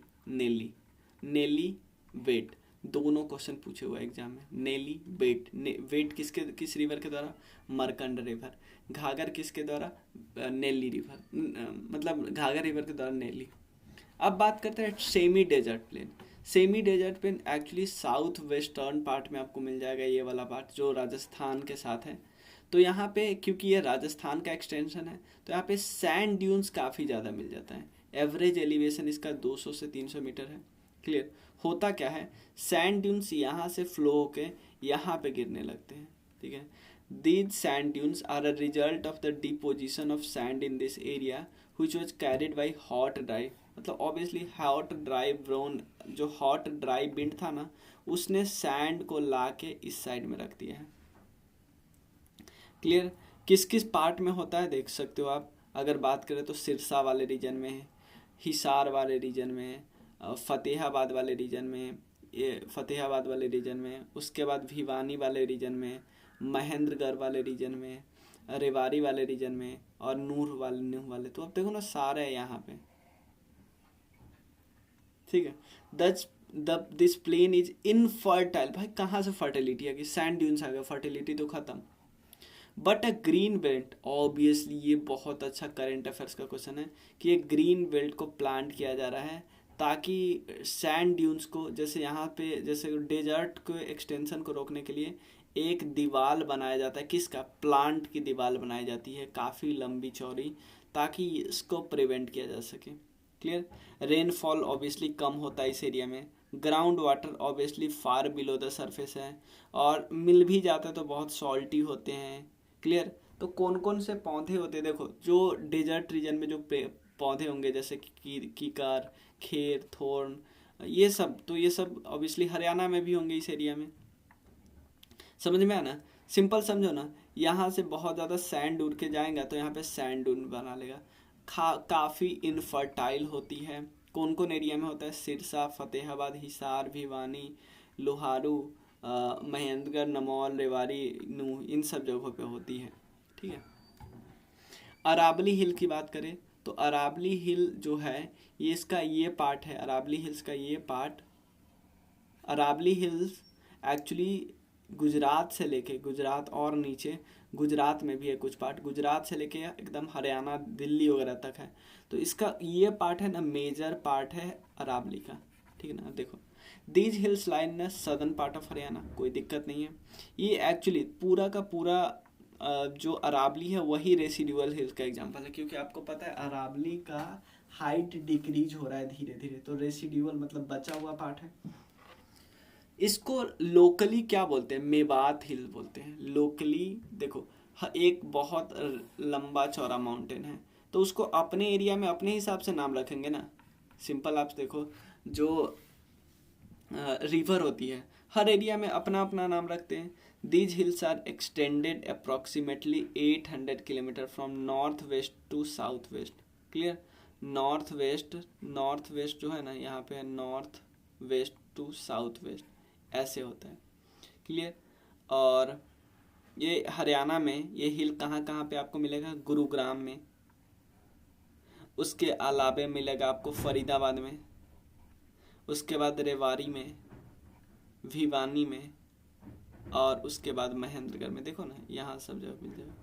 नेली बेट, दोनों क्वेश्चन पूछे हुए एग्जाम में, नेली बेट। वेट किस रिवर के द्वारा, मरकंडा रिवर। घाघर किसके द्वारा, नेली रिवर, मतलब घाघर रिवर के द्वारा नेली। अब बात करते हैं semi desert plain. Semi desert plain actually south western part में आपको मिल जाएगा, ये वाला पार्ट जो राजस्थान के साथ है। तो यहाँ पे क्योंकि ये राजस्थान का एक्सटेंशन है तो यहाँ पे सैंड ड्यून्स काफ़ी ज़्यादा मिल जाता है। एवरेज एलिवेशन इसका 200 से 300 मीटर है। क्लियर। होता क्या है, सैंड ड्यून्स यहाँ से फ्लो होके यहाँ पे गिरने लगते हैं। ठीक है। These sand dunes are a result of the deposition of sand in this area which was carried by hot dry, मतलब ऑब्वियसली हॉट ड्राई ब्रोन, जो हॉट ड्राई विंड था ना, उसने सैंड को ला के इस साइड में रख दिया है। क्लियर। किस किस पार्ट में होता है देख सकते हो आप। अगर बात करें तो सिरसा वाले रीजन में है, हिसार वाले रीजन में, फतेहाबाद वाले रीजन में, ये फतेहाबाद वाले रीजन में, उसके बाद भिवानी वाले रीजन में, महेंद्रगढ़ वाले रीजन में, रेवाड़ी वाले रीजन में, और नूह वाले। तो अब देखो ना, सारे हैं यहाँ पे। ठीक है। This plain is infertile. भाई कहाँ से फर्टिलिटी आ गई, सैंड ड्यून्स आ गया, फर्टिलिटी तो खत्म। But a green belt, obviously ये बहुत अच्छा करंट अफेयर्स का क्वेश्चन है कि एक ग्रीन बेल्ट को प्लांट किया जा रहा है ताकि सैंड ड्यून्स को, जैसे यहाँ पे जैसे डेजर्ट को एक्सटेंशन को रोकने के लिए एक दीवार बनाया जाता है। किसका, प्लांट की दीवार बनाई जाती है काफ़ी लंबी चौड़ी, ताकि इसको प्रिवेंट किया जा सके। क्लियर। रेनफॉल ऑब्वियसली कम होता है इस एरिया में। Ground water obviously far below the surface है, और मिल भी जाता है तो बहुत सॉल्टी होते हैं। क्लियर। तो कौन कौन से पौधे होते हैं, देखो जो डेजर्ट रीजन में जो पौधे होंगे, जैसे कीकर, खेर, थोर्न, ये सब, तो ये सब ऑब्वियसली हरियाणा में भी होंगे इस एरिया में। समझ में आना, सिंपल समझो ना। यहाँ से बहुत ज़्यादा सैंड उड़ के जाएगा तो यहाँ पे सैंड डून बना लेगा। काफ़ी इनफर्टाइल होती है। कौन कौन एरिया में होता है, सिरसा, फतेहाबाद, हिसार, भिवानी, लोहारू, महेंद्रगढ़, नमौल, रेवाड़ी, नूह, इन सब जगहों पे होती है। ठीक है। अरावली हिल की बात करें तो अरावली हिल जो है, ये इसका ये पार्ट है, अरावली हिल्स का ये part. Aravalli hills actually Gujarat से लेके, गुजरात और नीचे गुजरात में भी है कुछ पार्ट, गुजरात से लेके एकदम हरियाणा, दिल्ली वगैरह तक है। तो इसका ये पार्ट है ना, मेजर पार्ट है अरावली का। ठीक है ना। अब देखो, दीज हिल्स लाइन न सदर्न पार्ट ऑफ हरियाणा, कोई दिक्कत नहीं है। ये एक्चुअली पूरा का पूरा जो अरावली है वही रेसिडुअल हिल्स का एग्जांपल है, क्योंकि आपको पता है अरावली का हाइट डिक्रीज हो रहा है धीरे धीरे, तो रेसिडुअल मतलब बचा हुआ पार्ट है। इसको लोकली क्या बोलते हैं, मेवात हिल बोलते हैं लोकली। देखो, एक बहुत लंबा चौड़ा माउंटेन है, तो उसको अपने एरिया में अपने हिसाब से नाम रखेंगे ना। सिंपल आप देखो, जो रिवर होती है हर एरिया में अपना अपना नाम रखते हैं। These hills are extended approximately 800 kilometre from north west to south west. Clear. North west जो है ना, यहाँ पे है north west to south west, ऐसे होता है। क्लियर। और ये हरियाणा में ये हिल कहाँ कहाँ पे आपको मिलेगा, गुरुग्राम में, उसके अलावा मिलेगा आपको फरीदाबाद में, उसके बाद रेवाड़ी में, भिवानी में, और उसके बाद महेंद्रगढ़ में। देखो ना, यहाँ सब जगह मिल जाएगा।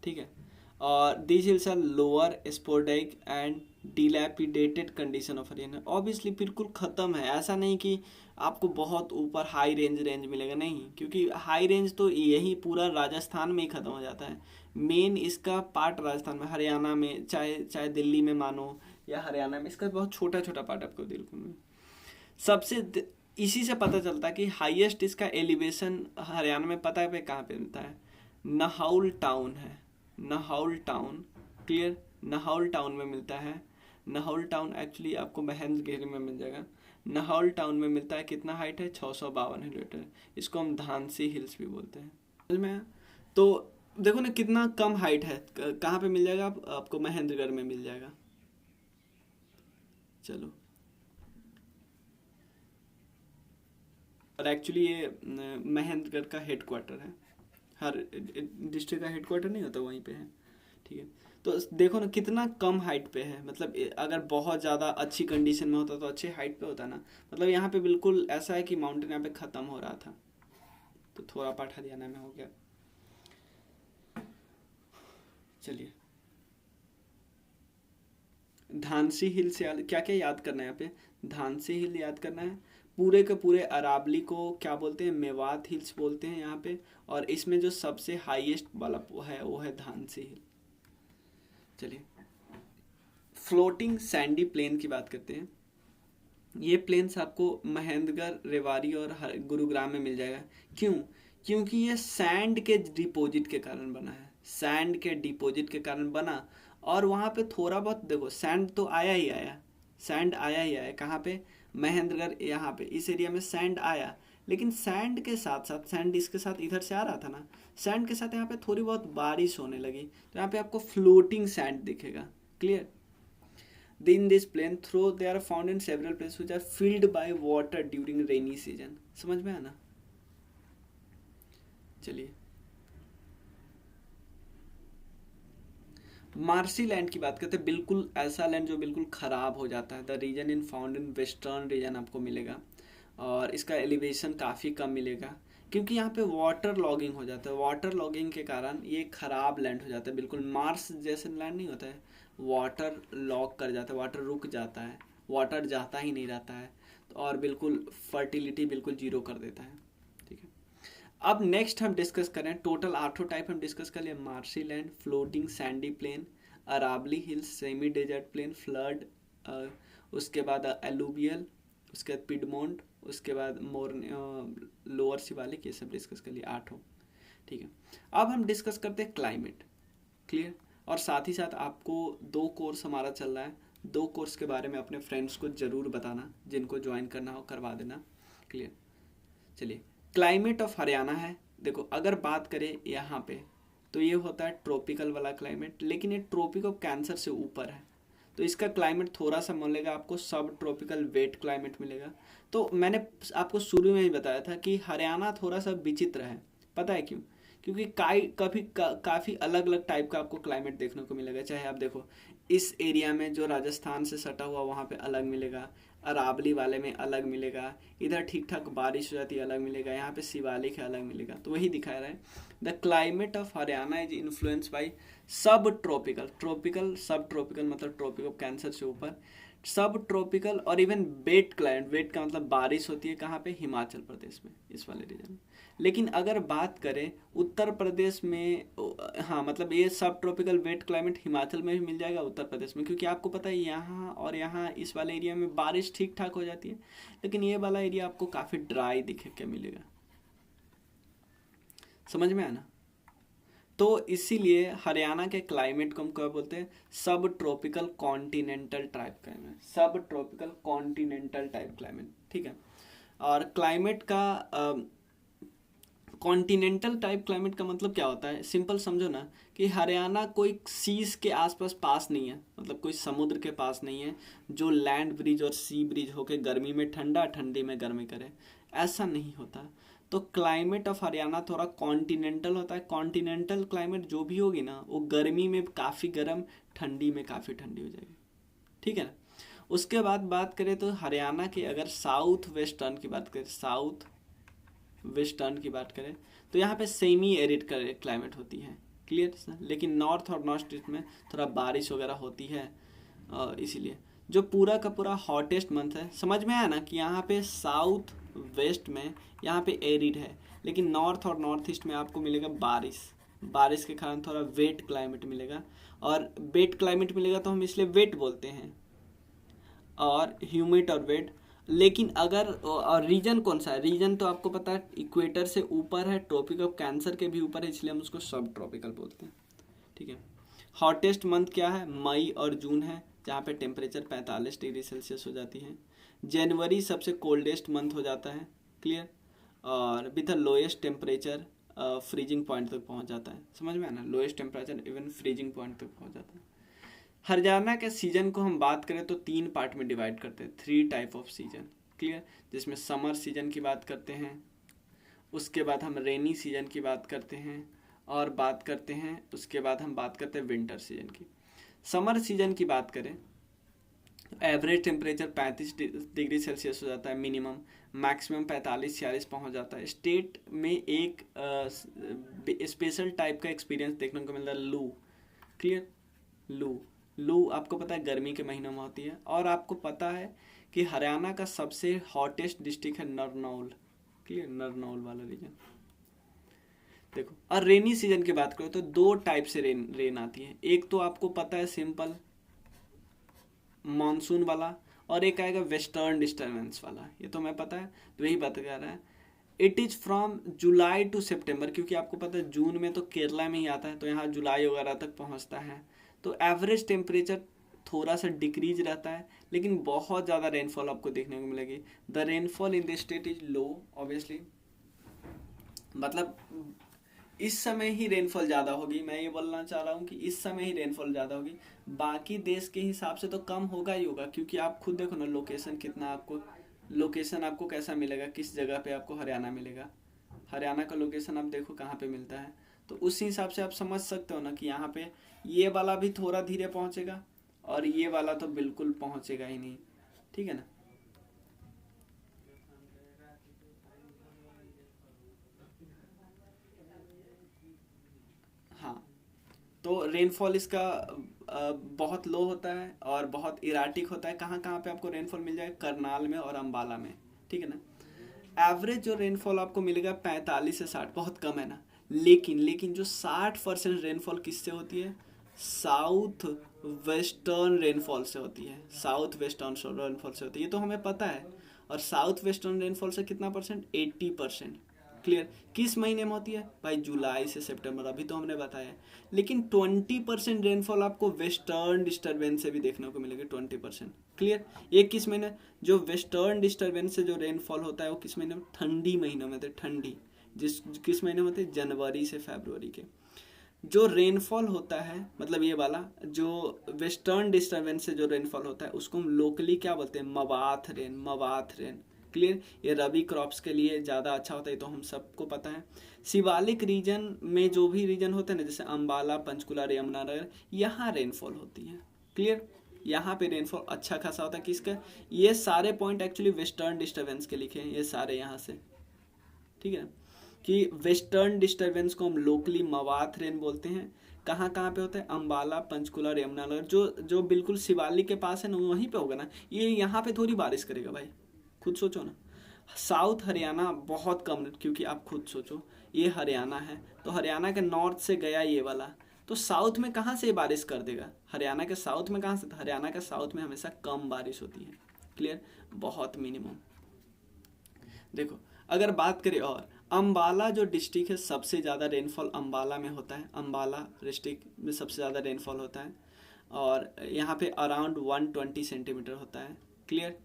ठीक है। और these hills are lower sporadic and dilapidated condition of Haryana. Obviously बिल्कुल ख़त्म है, ऐसा नहीं कि आपको बहुत ऊपर हाई रेंज मिलेगा, नहीं, क्योंकि हाई रेंज तो यही पूरा राजस्थान में ही ख़त्म हो जाता है। मेन इसका पार्ट राजस्थान में, हरियाणा में, चाहे दिल्ली में मानो या हरियाणा में, इसका बहुत छोटा छोटा पार्ट आपको बिल्कुल में। सबसे इसी से पता चलता है कि हाईएस्ट इसका एलिवेशन हरियाणा में पता है पे कहाँ पे मिलता है, नहाउल टाउन है, नहाउल टाउन। क्लियर। नहाउल टाउन में मिलता है। नहाउल टाउन एक्चुअली आपको महेंद्रगिरी में मिल जाएगा। नहाउल टाउन में मिलता है, कितना हाइट है, 652 मीटर। इसको हम धानसी हिल्स भी बोलते हैं। समझ में? तो देखो ना कितना कम हाइट है, कहाँ पे मिल जाएगा आपको, महेंद्रगढ़ में मिल जाएगा। चलो, और एक्चुअली ये महेंद्रगढ़ का हेडक्वार्टर है, हर डिस्ट्रिक्ट का हेडक्वार्टर नहीं होता वहीं पे है। ठीक है। तो देखो ना कितना कम हाइट पे है, मतलब अगर बहुत ज़्यादा अच्छी कंडीशन में होता तो अच्छे हाइट पे होता ना। मतलब यहाँ पे बिल्कुल ऐसा है कि माउंटेन यहाँ पे ख़त्म हो रहा था, तो थोड़ा पार्ट हरियाणा में हो गया। चलिए, धानसी हिल से क्या क्या याद करना है यहाँ पे, धानसी हिल याद करना है। पूरे के पूरे अरावली को क्या बोलते हैं, मेवात हिल्स बोलते हैं यहाँ पे, और इसमें जो सबसे हाईएस्ट वाला है वो है धानसी हिल। चलिए, फ्लोटिंग सैंडी प्लेन की बात करते हैं। ये प्लेन्स आपको महेंद्रगढ़, रेवाड़ी और गुरुग्राम में मिल जाएगा। क्यों? क्योंकि ये सैंड के डिपॉजिट के कारण बना है, सैंड के डिपॉजिट के कारण बना। और वहाँ पे थोड़ा बहुत देखो सैंड तो आया ही आया, सैंड आया ही आया। कहाँ पे? महेंद्रगढ़, यहाँ पे इस एरिया में सैंड आया। लेकिन सैंड के साथ साथ, सैंड इसके साथ इधर से आ रहा था ना, सैंड के साथ यहाँ पे थोड़ी बहुत बारिश होने लगी, तो यहाँ पे आपको फ्लोटिंग सैंड दिखेगा। Clear? In this plain, though they are found in several places which are filled by water during rainy season। समझ में आना? चलिए, मार्सी लैंड की बात करते हैं। बिल्कुल ऐसा लैंड जो बिल्कुल ख़राब हो जाता है। The region in found in western region आपको मिलेगा, और इसका एलिवेशन काफ़ी कम मिलेगा, क्योंकि यहाँ पे वाटर लॉगिंग हो जाता है। वाटर लॉगिंग के कारण ये ख़राब लैंड हो जाता है। बिल्कुल मार्स जैसे लैंड नहीं होता है, वाटर लॉक कर जाता है, वाटर रुक जाता है, वाटर जाता ही नहीं रहता है, और बिल्कुल फर्टिलिटी बिल्कुल जीरो कर देता है। ठीक है, अब नेक्स्ट हम डिस्कस करें, टोटल 8 टाइप हम डिस्कस कर लिए। Marshy land, floating sandy plain, Aravalli hills, semi desert plain, flood, उसके बाद एलुवियल, उसके बाद पिडमोंट, उसके बाद लोअर शिवालिक, ये सब डिस्कस कर लिए 8। ठीक है, अब हम डिस्कस करते हैं क्लाइमेट। क्लियर? और साथ ही साथ आपको 2 कोर्स हमारा चल रहा है, 2 कोर्स के बारे में अपने फ्रेंड्स को ज़रूर बताना, जिनको ज्वाइन करना हो करवा देना। क्लियर? चलिए, क्लाइमेट ऑफ हरियाणा है। देखो, अगर बात करें यहाँ पे, तो ये होता है ट्रॉपिकल वाला क्लाइमेट, लेकिन ये ट्रॉपिक ऑफ कैंसर से ऊपर है, तो इसका क्लाइमेट थोड़ा सा मिलेगा आपको सब ट्रॉपिकल वेट क्लाइमेट मिलेगा। तो मैंने आपको शुरू में ही बताया था कि हरियाणा थोड़ा सा विचित्र है। पता है क्यों? क्योंकि काफ़ी अलग अलग टाइप का आपको क्लाइमेट देखने को मिलेगा। चाहे आप देखो, इस एरिया में जो राजस्थान से सटा हुआ वहाँ पे अलग मिलेगा, अरावली वाले में अलग मिलेगा, इधर ठीक ठाक बारिश हो जाती है अलग मिलेगा, यहाँ पे शिवालिक है अलग मिलेगा। तो वही दिखा रहा है, the climate of Haryana is influence by सब ट्रॉपिकल, ट्रॉपिकल सब ट्रॉपिकल मतलब ट्रॉपिक ऑफ कैंसर से ऊपर, सब ट्रॉपिकल और इवन वेट क्लाइमेट। वेट का मतलब बारिश होती है कहाँ पे? हिमाचल प्रदेश में, इस वाले रीजन में। लेकिन अगर बात करें उत्तर प्रदेश में, हाँ मतलब ये सब ट्रॉपिकल वेट क्लाइमेट हिमाचल में भी मिल जाएगा, उत्तर प्रदेश में, क्योंकि आपको पता है यहाँ और यहाँ इस वाले एरिया में बारिश ठीक ठाक हो जाती है, लेकिन ये वाला एरिया आपको काफ़ी ड्राई दिखे के मिलेगा। समझ में आना? तो इसीलिए हरियाणा के क्लाइमेट को हम क्या बोलते हैं? सब ट्रॉपिकल कॉन्टिनेंटल टाइप क्लाइमेट, सब ट्रॉपिकल कॉन्टिनेंटल टाइप क्लाइमेट। ठीक है, और क्लाइमेट का कॉन्टिनेंटल टाइप क्लाइमेट का मतलब क्या होता है? सिंपल समझो ना, कि हरियाणा कोई सीज के आसपास पास नहीं है, मतलब कोई समुद्र के पास नहीं है जो लैंड ब्रिज और सी ब्रिज होके गर्मी में ठंडा, ठंडी में गर्मी करे, ऐसा नहीं होता। तो क्लाइमेट ऑफ हरियाणा थोड़ा कॉन्टिनेंटल होता है। कॉन्टिनेंटल क्लाइमेट जो भी होगी ना, वो गर्मी में काफ़ी गर्म, ठंडी में काफ़ी ठंडी हो जाएगी। ठीक है ना? उसके बाद बात करें तो हरियाणा के अगर साउथ वेस्टर्न की बात करें, साउथ वेस्टर्न की बात करें, तो यहाँ पे सेमी एरिड क्लाइमेट होती है। क्लियर? लेकिन नॉर्थ और नॉर्थ ईस्ट में थोड़ा बारिश वगैरह होती है, इसीलिए जो पूरा का पूरा हॉटेस्ट मंथ है। समझ में आया ना कि यहाँ पे साउथ वेस्ट में यहाँ पे एरिड है, लेकिन नॉर्थ और नॉर्थ ईस्ट में आपको मिलेगा बारिश। बारिश के कारण थोड़ा वेट क्लाइमेट मिलेगा, और वेट क्लाइमेट मिलेगा तो हम इसलिए वेट बोलते हैं, और ह्यूमिड और वेट। लेकिन अगर और रीजन कौन सा है? रीजन तो आपको पता है इक्वेटर से ऊपर है, ट्रॉपिक ऑफ कैंसर के भी ऊपर है, इसलिए हम उसको सब ट्रॉपिकल बोलते हैं। ठीक है, हॉटेस्ट मंथ क्या है? मई और जून है, जहाँ पे टेम्परेचर 45 डिग्री सेल्सियस हो जाती है। जनवरी सबसे कोल्डेस्ट मंथ हो जाता है। क्लियर? और with the lowest temperature freezing point तक पहुँच जाता है। समझ में आना? Lowest temperature even freezing point तक पहुँच जाता है। हरियाणा के सीजन को हम बात करें तो 3 पार्ट में डिवाइड करते हैं, 3 टाइप ऑफ सीजन। क्लियर? जिसमें समर सीजन की बात करते हैं, उसके बाद हम रेनी सीजन की बात करते हैं, और बात करते हैं उसके बाद हम बात करते हैं विंटर सीजन की। समर सीजन की बात करें, एवरेज टेम्परेचर 35 डिग्री सेल्सियस हो जाता है मिनिमम, मैक्सिमम 45-46 पहुंच जाता है। स्टेट में एक स्पेशल टाइप का एक्सपीरियंस देखने को मिलता है, लू। क्लियर? लू आपको पता है गर्मी के महीनों में होती है। और आपको पता है कि हरियाणा का सबसे हॉटेस्ट डिस्ट्रिक्ट है नरनौल। क्लियर? नरनौल वाला रीजन। देखो, और रेनी सीजन की बात करो तो 2 टाइप से रेन आती है। एक तो आपको पता है सिंपल मानसून वाला, और एक आएगा वेस्टर्न डिस्टर्बेंस वाला, ये तो मैं पता है, तो यही बता रहा है। It is from July to September, क्योंकि आपको पता है जून में तो केरला में ही आता है, तो यहाँ जुलाई वगैरह तक पहुँचता है। तो एवरेज टेम्परेचर थोड़ा सा डिक्रीज रहता है, लेकिन बहुत ज़्यादा रेनफॉल आपको देखने को मिलेगी। The rainfall in the state is low obviously, मतलब इस समय ही रेनफॉल ज़्यादा होगी, मैं ये बोलना चाह रहा हूँ कि इस समय ही रेनफॉल ज़्यादा होगी, बाकी देश के हिसाब से तो कम होगा ही होगा, क्योंकि आप खुद देखो ना लोकेशन कितना आपको, लोकेशन आपको कैसा मिलेगा, किस जगह पे आपको हरियाणा मिलेगा, हरियाणा का लोकेशन आप देखो कहाँ पे मिलता है, तो उस हिसाब से आप समझ सकते हो ना कि यहाँ पे ये वाला भी थोड़ा धीरे पहुँचेगा और ये वाला तो बिल्कुल पहुँचेगा ही नहीं, ठीक है ना। हाँ, तो रेनफॉल इसका बहुत लो होता है और बहुत इराटिक होता है। कहाँ कहाँ पे आपको रेनफॉल मिल जाएगा, करनाल में और अंबाला में, ठीक है ना। एवरेज जो रेनफॉल आपको मिलेगा 45 से 60, बहुत कम है ना, लेकिन लेकिन जो 60% रेनफॉल किससे होती है, साउथ वेस्टर्न रेनफॉल से होती है, साउथ वेस्टर्न रेनफॉल से होती है, ये तो हमें पता है। और साउथ वेस्टर्न रेनफॉल से कितना परसेंट, 80%। क्लियर, किस महीने में होती है भाई, जुलाई से सितंबर, अभी तो हमने बताया। लेकिन 20% रेनफॉल आपको वेस्टर्न डिस्टर्बेंस से भी देखने को मिलेगी, 20%। क्लियर, ये किस महीने, जो वेस्टर्न डिस्टर्बेंस से जो रेनफॉल होता है वो किस महीने में, ठंडी महीनों में, ठंडी, जिस किस महीने में होते हैं, जनवरी से फरवरी के। जो रेनफॉल होता है, मतलब ये वाला जो वेस्टर्न डिस्टर्बेंस से जो रेनफॉल होता है उसको हम लोकली क्या बोलते हैं, मवाथ रेन, मवाथ रेन। क्लियर, ये रबी क्रॉप्स के लिए ज़्यादा अच्छा होता है, तो हम सबको पता है। शिवालिक रीजन में जो भी रीजन होते हैं ना, जैसे अम्बाला, पंचकुला, यमुनानगर, यहाँ रेनफॉल होती है। क्लियर, यहाँ पे रेनफॉल अच्छा खासा होता है, किसका, ये सारे पॉइंट एक्चुअली वेस्टर्न डिस्टर्बेंस के लिखे हैं, ये सारे यहाँ से, ठीक है, कि वेस्टर्न डिस्टरबेंस को हम लोकली मवाथ रेन बोलते हैं। कहाँ कहाँ पे होता है, अम्बाला, पंचकुला और यमुनानगर, जो जो बिल्कुल शिवालिक के पास है ना, वहीं पे होगा ना, ये यहाँ पे थोड़ी बारिश करेगा भाई, खुद सोचो ना। साउथ हरियाणा बहुत कम, क्योंकि आप खुद सोचो ये हरियाणा है, तो हरियाणा के नॉर्थ से गया ये वाला, तो साउथ में कहाँ से बारिश कर देगा, हरियाणा के साउथ में कहाँ से, हरियाणा के साउथ में हमेशा कम बारिश होती है। क्लियर, बहुत मिनिमम। देखो, अगर बात करें और अम्बाला जो डिस्ट्रिक्ट है, सबसे ज़्यादा रेनफॉल अम्बाला में होता है, अम्बाला डिस्ट्रिक्ट में सबसे ज़्यादा रेनफॉल होता है, और यहाँ पे अराउंड 120 सेंटीमीटर होता है। क्लियर,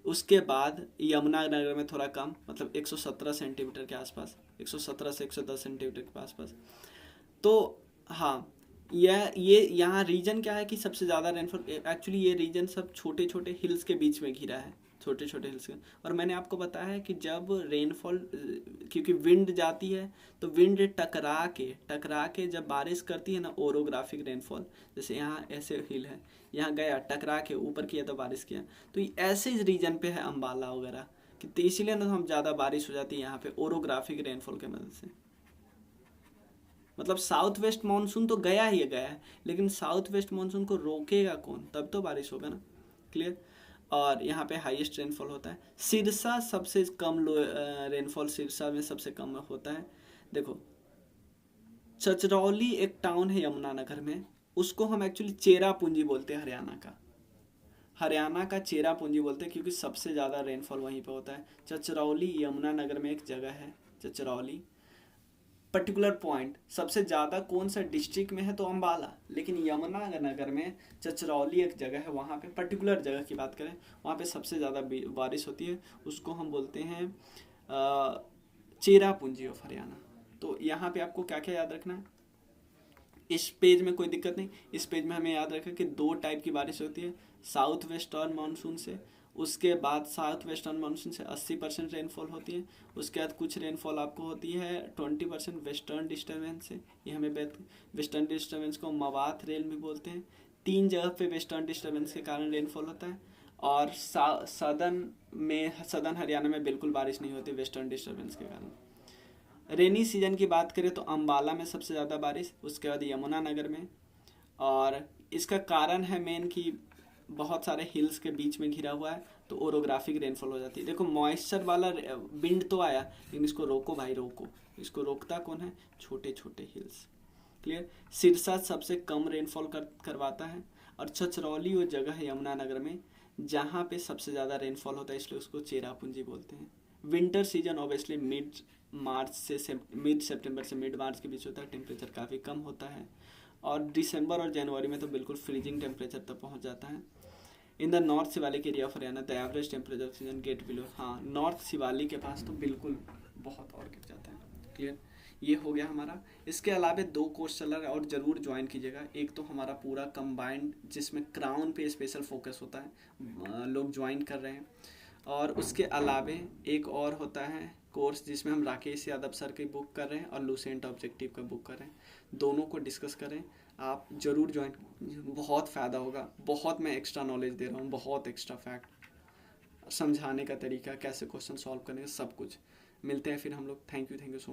उसके बाद यमुनानगर में थोड़ा कम, मतलब 117 सेंटीमीटर के आसपास, 117 से 110 सेंटीमीटर के आसपास। तो हाँ, ये यहाँ रीजन क्या है कि सबसे ज़्यादा रेनफॉल, एक्चुअली ये रीजन सब छोटे छोटे हिल्स के बीच में घिरा है, छोटे छोटे हिल्स के। और मैंने आपको बताया है कि जब रेनफॉल, क्योंकि विंड जाती है, तो विंड टकरा के जब बारिश करती है ना, ओरोग्राफिक रेनफॉल, जैसे यहाँ ऐसे हिल है, यहाँ गया टकरा के ऊपर किया तो बारिश किया, तो ये ऐसे रीजन पे है अम्बाला वगैरह, कि तो इसीलिए ना हम ज़्यादा बारिश हो जाती है यहाँ पे ओरोग्राफिक रेनफॉल के मदद से। मतलब साउथ वेस्ट मानसून तो गया ही गया है, लेकिन साउथ वेस्ट मानसून को रोकेगा कौन, तब तो बारिश होगा ना। क्लियर, और यहाँ पे हाईएस्ट रेनफॉल होता है। सिरसा सबसे कम रेनफॉल सिरसा में सबसे कम होता है। देखो, चचरौली एक टाउन है यमुनानगर में, उसको हम एक्चुअली चेरापूंजी बोलते हैं, हरियाणा का चेरापूंजी बोलते हैं, क्योंकि सबसे ज़्यादा रेनफॉल वहीं पे होता है। चचरौली यमुनानगर में एक जगह है, चचरौली पर्टिकुलर पॉइंट, सबसे ज़्यादा कौन सा डिस्ट्रिक्ट में है, तो अम्बाला, लेकिन यमुनानगर में चचरौली एक जगह है, वहाँ पे पर्टिकुलर जगह की बात करें, वहाँ पे सबसे ज़्यादा बारिश होती है, उसको हम बोलते हैं चेरापूंजी ऑफ हरियाणा। तो यहाँ पे आपको क्या क्या याद रखना है, इस पेज में कोई दिक्कत नहीं, इस पेज में हमें याद रखें कि 2 टाइप की बारिश होती है, साउथ वेस्टर्न मानसून से, उसके बाद साउथ वेस्टर्न मानसून से 80% रेनफॉल होती है, उसके बाद कुछ रेनफॉल आपको होती है 20% वेस्टर्न डिस्टर्बेंस से, ये हमें वेस्टर्न डिस्टर्बेंस को मवाथ रेल भी बोलते हैं। 3 जगह पे वेस्टर्न डिस्टर्बेंस के कारण रेनफॉल होता है, और सदर्न हरियाणा में बिल्कुल बारिश नहीं होती वेस्टर्न डिस्टर्बेंस के कारण। रेनी सीजन की बात करें तो अम्बाला में सबसे ज़्यादा बारिश, उसके बाद यमुनानगर में, और इसका कारण है मेन कि बहुत सारे हिल्स के बीच में घिरा हुआ है, तो ओरोग्राफिक रेनफॉल हो जाती है। देखो, मॉइस्चर वाला विंड तो आया, लेकिन इसको रोको भाई, रोको, इसको रोकता कौन है, छोटे छोटे हिल्स। क्लियर, सिरसा सबसे कम रेनफॉल करवाता है, और छछरौली वो जगह है यमुनानगर में जहाँ पे सबसे ज़्यादा रेनफॉल होता है, इसलिए उसको चेरापूंजी बोलते हैं। विंटर सीजन ऑब्वियसली मिड सितंबर से मिड मार्च के बीच होता है, टेम्परेचर काफ़ी कम होता है। और दिसंबर और जनवरी में तो बिल्कुल फ्रीजिंग टेम्परेचर तक पहुँच जाता है। In the north Shivalik area of Haryana the average temperature of season get below, हाँ नॉर्थ शिवालिक के पास तो बिल्कुल बहुत और गिर जाता है। क्लियर, ये हो गया हमारा। इसके अलावा 2 कोर्स चल रहा है और ज़रूर ज्वाइन कीजिएगा। एक तो हमारा पूरा कंबाइंड जिसमें क्राउन पे स्पेशल फोकस होता है, लोग ज्वाइन कर रहे हैं। और उसके अलावे एक और होता है कोर्स जिसमें हम राकेश यादव सर की बुक कर रहे हैं और लूसेंट ऑब्जेक्टिव का बुक कर रहे हैं। दोनों को डिस्कस करें, आप ज़रूर ज्वाइन, बहुत फ़ायदा होगा। बहुत मैं एक्स्ट्रा नॉलेज दे रहा हूँ, बहुत एक्स्ट्रा फैक्ट, समझाने का तरीका, कैसे क्वेश्चन सॉल्व करने का, सब कुछ। मिलते हैं फिर हम लोग। Thank you so much.